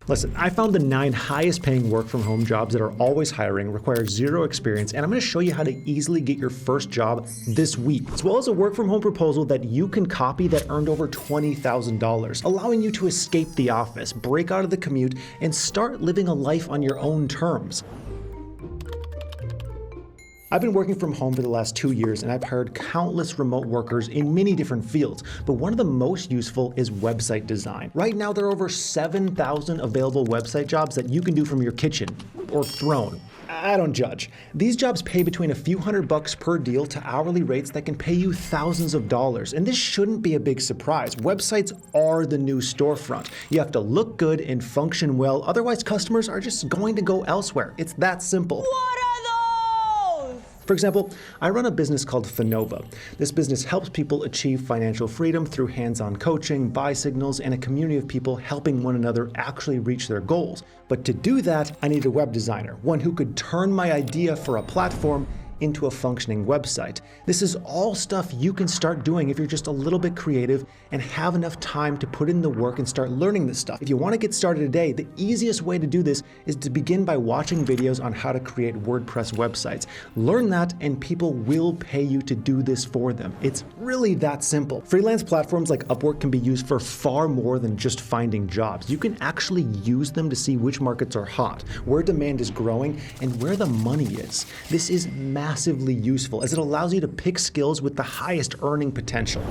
Listen, I found the 9 highest paying work from home jobs that are always hiring, require zero experience, and I'm going to show you how to easily get your first job this week, as well as a work from home proposal that you can copy that earned over $20,000, allowing you to escape the office, break out of the commute, and start living a life on your own terms. I've been working from home for the last 2 years, and I've hired countless remote workers in many different fields, but one of the most useful is website design. Right now, there are over 7,000 available website jobs that you can do from your kitchen or throne. I don't judge. These jobs pay between a few $100 per deal to hourly rates that can pay you thousands of dollars. And this shouldn't be a big surprise. Websites are the new storefront. You have to look good and function well, otherwise customers are just going to go elsewhere. It's that simple. For example, I run a business called Finova. This business helps people achieve financial freedom through hands-on coaching, buy signals, and a community of people helping one another actually reach their goals. But to do that, I need a web designer, one who could turn my idea for a platform into a functioning website. This is all stuff you can start doing if you're just a little bit creative and have enough time to put in the work and start learning this stuff. If you want to get started today, the easiest way to do this is to begin by watching videos on how to create WordPress websites. Learn that and people will pay you to do this for them. It's really that simple. Freelance platforms like Upwork can be used for far more than just finding jobs. You can actually use them to see which markets are hot, where demand is growing, and where the money is. This is massively useful as it allows you to pick skills with the highest earning potential.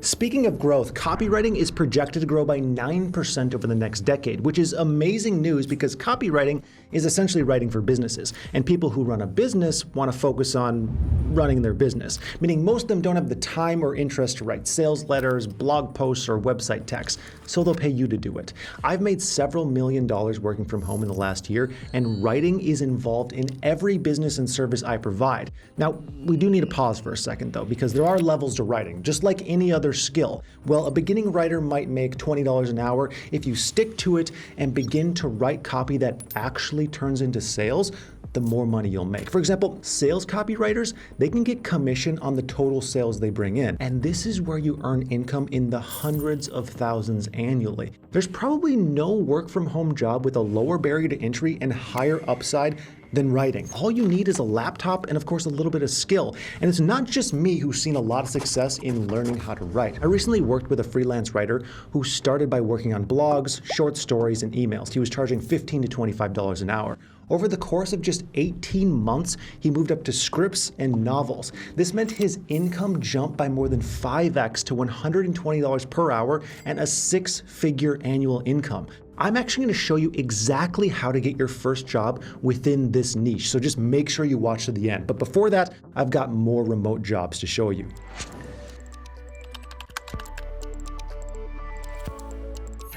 Speaking of growth, copywriting is projected to grow by 9% over the next decade, which is amazing news because copywriting is essentially writing for businesses, and people who run a business want to focus on running their business, meaning most of them don't have the time or interest to write sales letters, blog posts, or website text, so they'll pay you to do it. I've made several $1 million working from home in the last year, and writing is involved in every business and service I provide. Now, we do need to pause for a second though, because there are levels to writing, just like any other skill. Well, a beginning writer might make $20 an hour. If you stick to it and begin to write copy that actually turns into sales, the more money you'll make. For example, sales copywriters, they can get commission on the total sales they bring in. And this is where you earn income in the hundreds of thousands annually. There's probably no work from home job with a lower barrier to entry and higher upside than writing. All you need is a laptop and of course a little bit of skill. And it's not just me who's seen a lot of success in learning how to write. I recently worked with a freelance writer who started by working on blogs, short stories, and emails. He was charging $15 to $25 an hour. Over the course of just 18 months, he moved up to scripts and novels. This meant his income jumped by more than 5x to $120 per hour and a 6-figure annual income. I'm actually going to show you exactly how to get your first job within this niche, so just make sure you watch to the end. But before that, I've got more remote jobs to show you.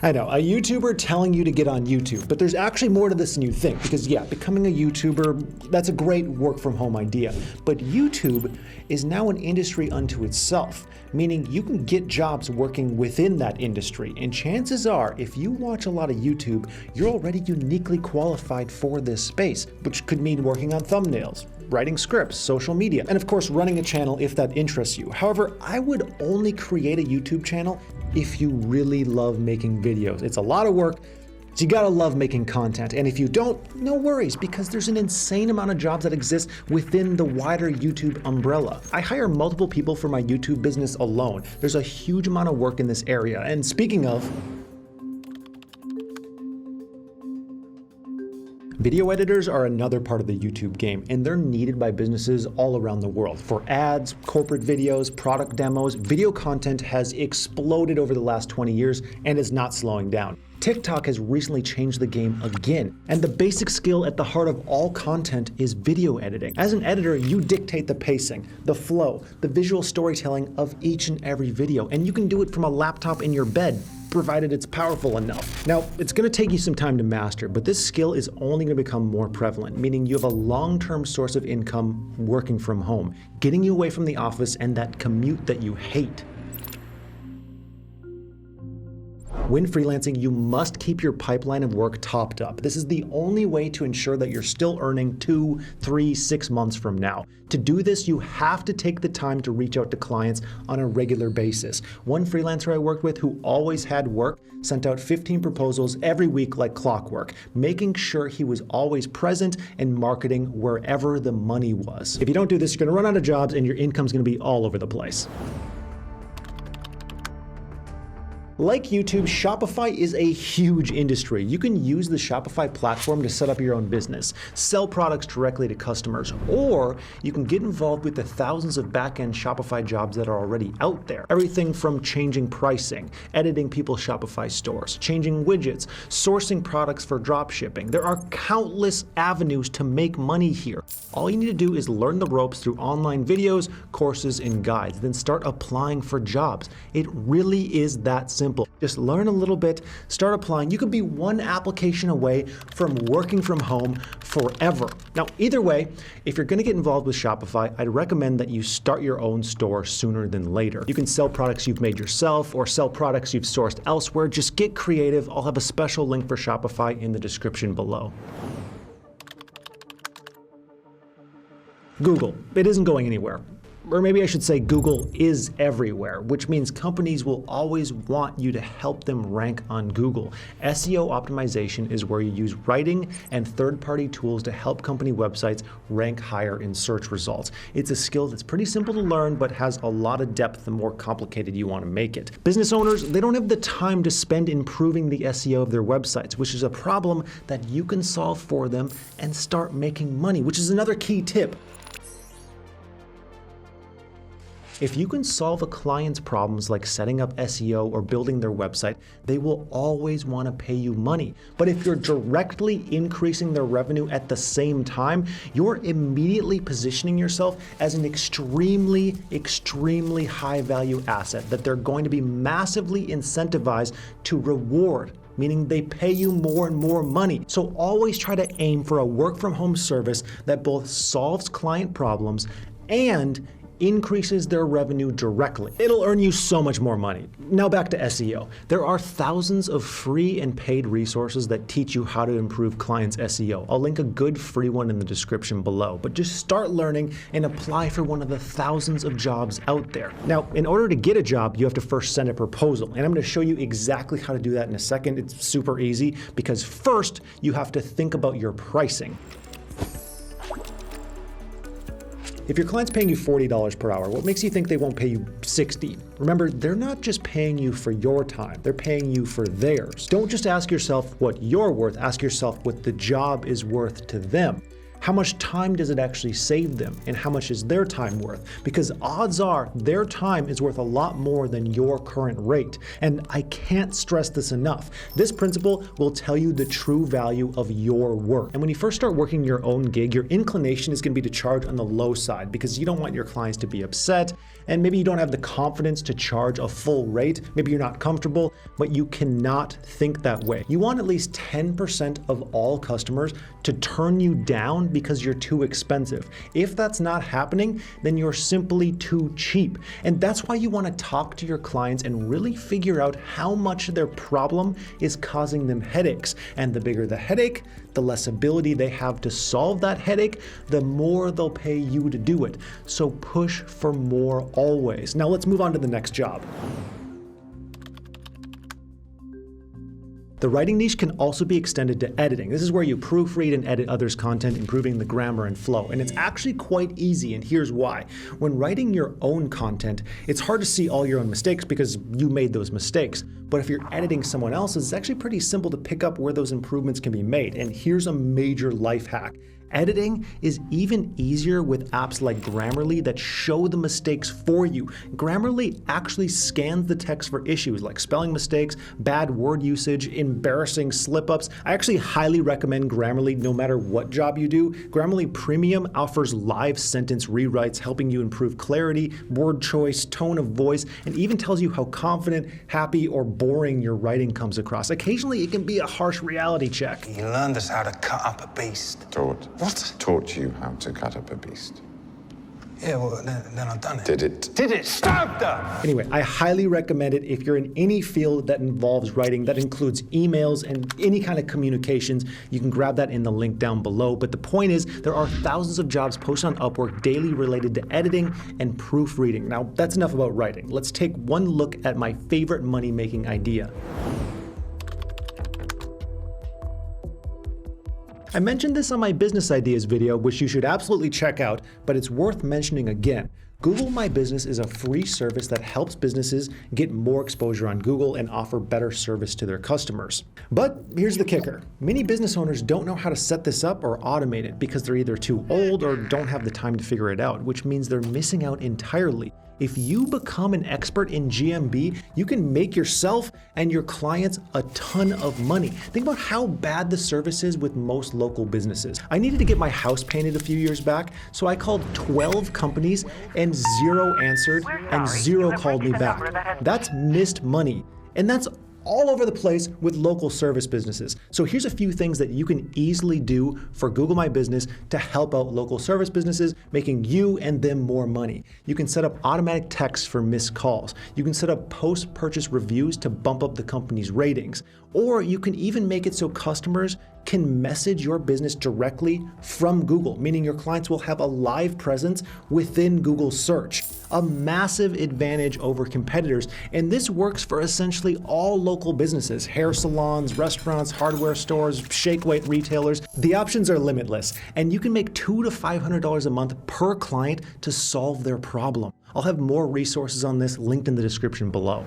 I know, a YouTuber telling you to get on YouTube, but there's actually more to this than you think, because yeah, becoming a YouTuber, that's a great work from home idea, but YouTube is now an industry unto itself, meaning you can get jobs working within that industry, and chances are, if you watch a lot of YouTube, you're already uniquely qualified for this space, which could mean working on thumbnails, writing scripts, social media, and of course running a channel if that interests you. However, I would only create a YouTube channel if you really love making videos. It's a lot of work, so you gotta love making content. And if you don't, no worries, because there's an insane amount of jobs that exist within the wider YouTube umbrella. I hire multiple people for my YouTube business alone. There's a huge amount of work in this area. And speaking of, video editors are another part of the YouTube game, and they're needed by businesses all around the world. For ads, corporate videos, product demos, video content has exploded over the last 20 years and is not slowing down. TikTok has recently changed the game again, and the basic skill at the heart of all content is video editing. As an editor, you dictate the pacing, the flow, the visual storytelling of each and every video, and you can do it from a laptop in your bed, provided it's powerful enough. Now, it's gonna take you some time to master, but this skill is only gonna become more prevalent, meaning you have a long-term source of income working from home, getting you away from the office and that commute that you hate. When freelancing, you must keep your pipeline of work topped up. This is the only way to ensure that you're still earning 2, 3, 6 months from now. To do this, you have to take the time to reach out to clients on a regular basis. One freelancer I worked with who always had work sent out 15 proposals every week like clockwork, making sure he was always present and marketing wherever the money was. If you don't do this, you're gonna run out of jobs and your income's gonna be all over the place. Like YouTube, Shopify is a huge industry. You can use the Shopify platform to set up your own business, sell products directly to customers, or you can get involved with the thousands of back-end Shopify jobs that are already out there. Everything from changing pricing, editing people's Shopify stores, changing widgets, sourcing products for drop shipping. There are countless avenues to make money here. All you need to do is learn the ropes through online videos, courses, and guides, then start applying for jobs. It really is that simple. Just learn a little bit, start applying. You could be one application away from working from home forever. Now, either way, if you're gonna get involved with Shopify, I'd recommend that you start your own store sooner than later. You can sell products you've made yourself or sell products you've sourced elsewhere. Just get creative. I'll have a special link for Shopify in the description below. Google, it isn't going anywhere. Or maybe I should say Google is everywhere, which means companies will always want you to help them rank on Google. SEO optimization is where you use writing and third-party tools to help company websites rank higher in search results. It's a skill that's pretty simple to learn, but has a lot of depth the more complicated you want to make it. Business owners, they don't have the time to spend improving the SEO of their websites, which is a problem that you can solve for them and start making money, which is another key tip. If you can solve a client's problems like setting up SEO or building their website, they will always want to pay you money. But if you're directly increasing their revenue at the same time, you're immediately positioning yourself as an extremely, extremely high value asset that they're going to be massively incentivized to reward, meaning they pay you more and more money. So always try to aim for a work from home service that both solves client problems and increases their revenue directly. It'll earn you so much more money. Now back to SEO. There are thousands of free and paid resources that teach you how to improve clients' SEO. I'll link a good free one in the description below, but just start learning and apply for one of the thousands of jobs out there. Now, in order to get a job, you have to first send a proposal, and I'm going to show you exactly how to do that in a second. It's super easy because first you have to think about your pricing. If your client's paying you $40 per hour, what makes you think they won't pay you $60? Remember, they're not just paying you for your time, they're paying you for theirs. Don't just ask yourself what you're worth, ask yourself what the job is worth to them. How much time does it actually save them, and how much is their time worth? Because odds are their time is worth a lot more than your current rate. And I can't stress this enough. This principle will tell you the true value of your work. And when you first start working your own gig, your inclination is going to be to charge on the low side because you don't want your clients to be upset, and maybe you don't have the confidence to charge a full rate. Maybe you're not comfortable, but you cannot think that way. You want at least 10% of all customers to turn you down because you're too expensive. If that's not happening, then you're simply too cheap. And that's why you want to talk to your clients and really figure out how much their problem is causing them headaches. And the bigger the headache, the less ability they have to solve that headache, the more they'll pay you to do it. So push for more always. Now let's move on to the next job. The writing niche can also be extended to editing. This is where you proofread and edit others' content, improving the grammar and flow. And it's actually quite easy, and here's why. When writing your own content, it's hard to see all your own mistakes because you made those mistakes. But if you're editing someone else's, it's actually pretty simple to pick up where those improvements can be made. And here's a major life hack. Editing is even easier with apps like Grammarly that show the mistakes for you. Grammarly actually scans the text for issues like spelling mistakes, bad word usage, embarrassing slip-ups. I actually highly recommend Grammarly no matter what job you do. Grammarly Premium offers live sentence rewrites, helping you improve clarity, word choice, tone of voice, and even tells you how confident, happy, or boring your writing comes across. Occasionally, it can be a harsh reality check. You learned us how to cut up a beast. Taught. What? Taught you how to cut up a beast. Yeah, well, then I've done it. Did it? Did it? Stop that! Anyway, I highly recommend it if you're in any field that involves writing, that includes emails and any kind of communications. You can grab that in the link down below. But the point is, there are thousands of jobs posted on Upwork daily related to editing and proofreading. Now, that's enough about writing. Let's take one look at my favorite money-making idea. I mentioned this on my business ideas video, which you should absolutely check out, but it's worth mentioning again. Google My Business is a free service that helps businesses get more exposure on Google and offer better service to their customers. But here's the kicker. Many business owners don't know how to set this up or automate it because they're either too old or don't have the time to figure it out, which means they're missing out entirely. If you become an expert in GMB, you can make yourself and your clients a ton of money. Think about how bad the service is with most local businesses. I needed to get my house painted a few years back, so I called 12 companies and 0 answered and 0 called me back. That's missed money. And that's all over the place with local service businesses. So here's a few things that you can easily do for Google My Business to help out local service businesses, making you and them more money. You can set up automatic texts for missed calls. You can set up post-purchase reviews to bump up the company's ratings. Or you can even make it so customers can message your business directly from Google, meaning your clients will have a live presence within Google search. A massive advantage over competitors, and this works for essentially all local businesses, hair salons, restaurants, hardware stores, shake weight retailers. The options are limitless, and you can make $200 to $500 a month per client to solve their problem. I'll have more resources on this linked in the description below.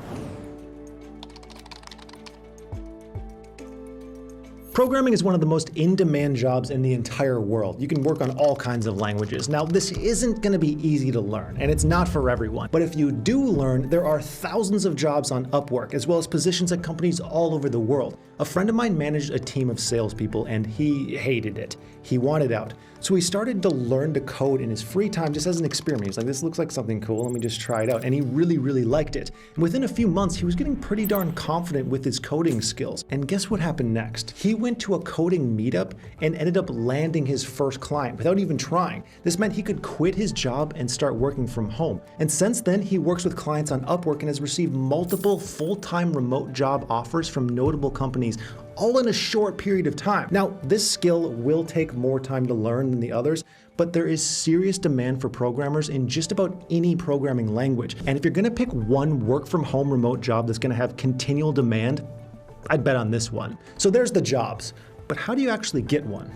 Programming is one of the most in-demand jobs in the entire world. You can work on all kinds of languages. Now, this isn't going to be easy to learn, and it's not for everyone. But if you do learn, there are thousands of jobs on Upwork, as well as positions at companies all over the world. A friend of mine managed a team of salespeople, and he hated it. He wanted out. So he started to learn to code in his free time just as an experiment. He's like, this looks like something cool, let me just try it out. And he really, really liked it. And within a few months, he was getting pretty darn confident with his coding skills. And guess what happened next? He went to a coding meetup and ended up landing his first client without even trying. This meant he could quit his job and start working from home. And since then, he works with clients on Upwork and has received multiple full-time remote job offers from notable companies, all in a short period of time. Now, this skill will take more time to learn than the others, but there is serious demand for programmers in just about any programming language. And if you're gonna pick one work-from-home remote job that's gonna have continual demand, I'd bet on this one. So there's the jobs, but how do you actually get one?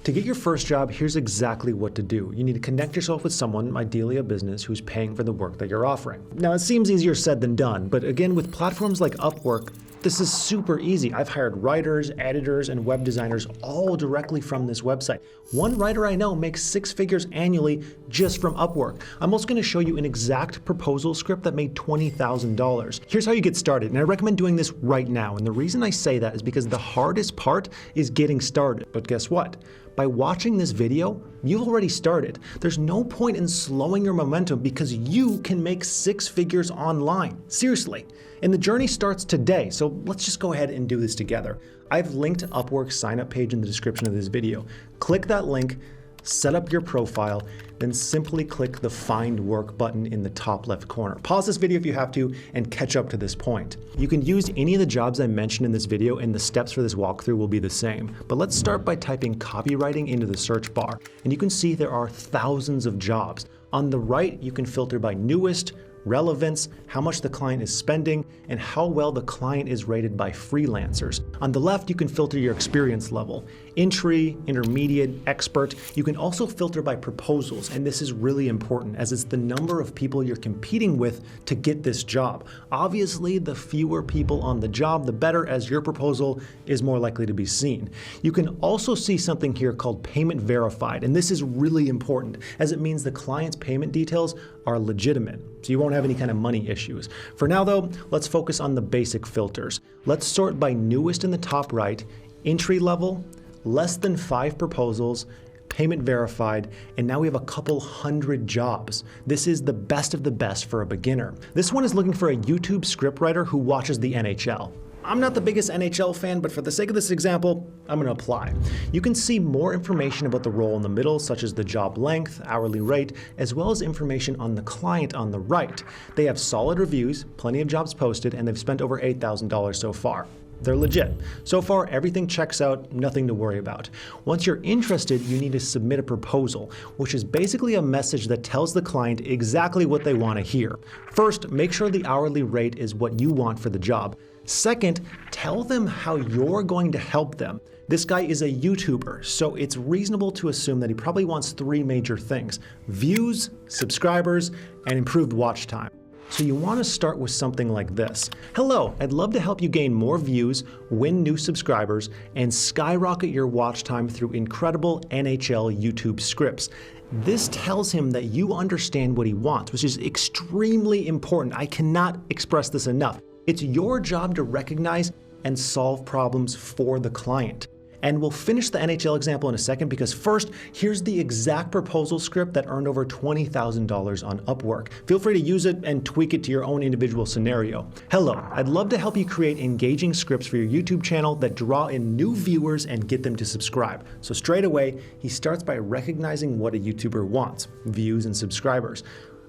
To get your first job, here's exactly what to do. You need to connect yourself with someone, ideally a business, who's paying for the work that you're offering. Now, it seems easier said than done, but again, with platforms like Upwork, this is super easy. I've hired writers, editors, and web designers all directly from this website. One writer I know makes 6 figures annually just from Upwork. I'm also gonna show you an exact proposal script that made $20,000. Here's how you get started, and I recommend doing this right now. And the reason I say that is because the hardest part is getting started. But guess what? By watching this video, you've already started. There's no point in slowing your momentum because you can make 6 figures online. Seriously. And the journey starts today, so let's just go ahead and do this together. I've linked Upwork's sign-up page in the description of this video. Click that link, set up your profile, then simply click the Find Work button in the top left corner. Pause this video if you have to and catch up to this point. You can use any of the jobs I mentioned in this video and the steps for this walkthrough will be the same. But let's start by typing copywriting into the search bar. And you can see there are thousands of jobs. On the right, you can filter by newest, relevance, how much the client is spending, and how well the client is rated by freelancers. On the left, you can filter your experience level, entry, intermediate, expert. You can also filter by proposals, and this is really important as it's the number of people you're competing with to get this job. Obviously, the fewer people on the job, the better, as your proposal is more likely to be seen. You can also see something here called payment verified, and this is really important as it means the client's payment details are legitimate, so you won't have any kind of money issues. For now though, let's focus on the basic filters. Let's sort by newest in the top right, entry level, less than 5 proposals, payment verified, and now we have a couple hundred jobs. This is the best of the best for a beginner. This one is looking for a YouTube scriptwriter who watches the NHL. I'm not the biggest NHL fan, but for the sake of this example, I'm going to apply. You can see more information about the role in the middle, such as the job length, hourly rate, as well as information on the client on the right. They have solid reviews, plenty of jobs posted, and they've spent over $8,000 so far. They're legit. So far, everything checks out, nothing to worry about. Once you're interested, you need to submit a proposal, which is basically a message that tells the client exactly what they want to hear. First, make sure the hourly rate is what you want for the job. Second, tell them how you're going to help them. This guy is a YouTuber, so it's reasonable to assume that he probably wants 3 major things: views, subscribers, and improved watch time. So you want to start with something like this. Hello, I'd love to help you gain more views, win new subscribers, and skyrocket your watch time through incredible NHL YouTube scripts. This tells him that you understand what he wants, which is extremely important. I cannot express this enough. It's your job to recognize and solve problems for the client. And we'll finish the NHL example in a second, because first, here's the exact proposal script that earned over $20,000 on Upwork. Feel free to use it and tweak it to your own individual scenario. Hello, I'd love to help you create engaging scripts for your YouTube channel that draw in new viewers and get them to subscribe. So straight away, he starts by recognizing what a YouTuber wants: views and subscribers.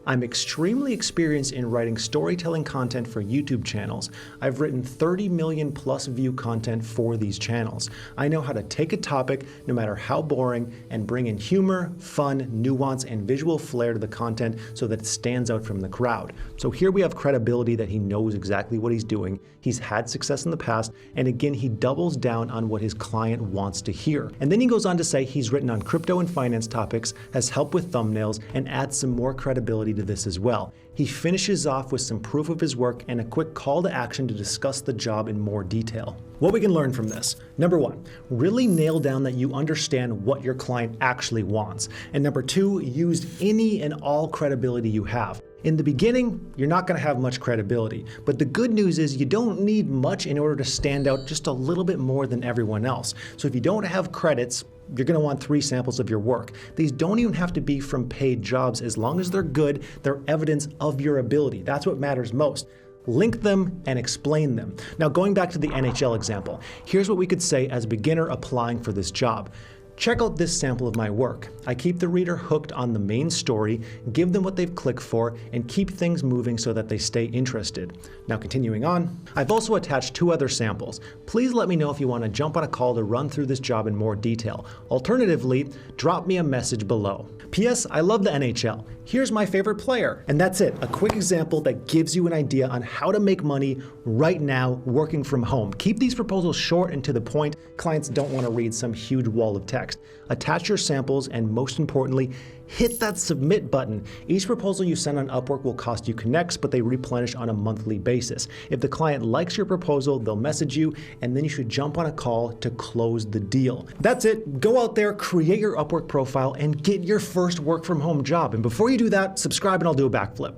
I'm extremely experienced in writing storytelling content for YouTube channels. I've written 30 million plus view content for these channels. I know how to take a topic, no matter how boring, and bring in humor, fun, nuance, and visual flair to the content so that it stands out from the crowd. So here we have credibility that he knows exactly what he's doing. He's had success in the past, and again, he doubles down on what his client wants to hear. And then he goes on to say he's written on crypto and finance topics, has help with thumbnails, and adds some more credibility to this as well. He finishes off with some proof of his work and a quick call to action to discuss the job in more detail. What we can learn from this: number 1, really nail down that you understand what your client actually wants. And number 2, use any and all credibility you have. In the beginning, you're not going to have much credibility, but the good news is you don't need much in order to stand out just a little bit more than everyone else. So if you don't have credits, you're going to want 3 samples of your work. These don't even have to be from paid jobs. As long as they're good, they're evidence of your ability. That's what matters most. Link them and explain them. Now, going back to the NHL example, here's what we could say as a beginner applying for this job. Check out this sample of my work. I keep the reader hooked on the main story, give them what they've clicked for, and keep things moving so that they stay interested. Now, continuing on, I've also attached 2 other samples. Please let me know if you want to jump on a call to run through this job in more detail. Alternatively, drop me a message below. P.S. I love the NHL. Here's my favorite player. And that's it, a quick example that gives you an idea on how to make money right now working from home. Keep these proposals short and to the point. Clients don't want to read some huge wall of text. Attach your samples, and most importantly, hit that submit button. Each proposal you send on Upwork will cost you connects, but they replenish on a monthly basis. If the client likes your proposal, they'll message you, and then you should jump on a call to close the deal. That's it. Go out there, create your Upwork profile, and get your first work from home job. And before you do that, subscribe and I'll do a backflip.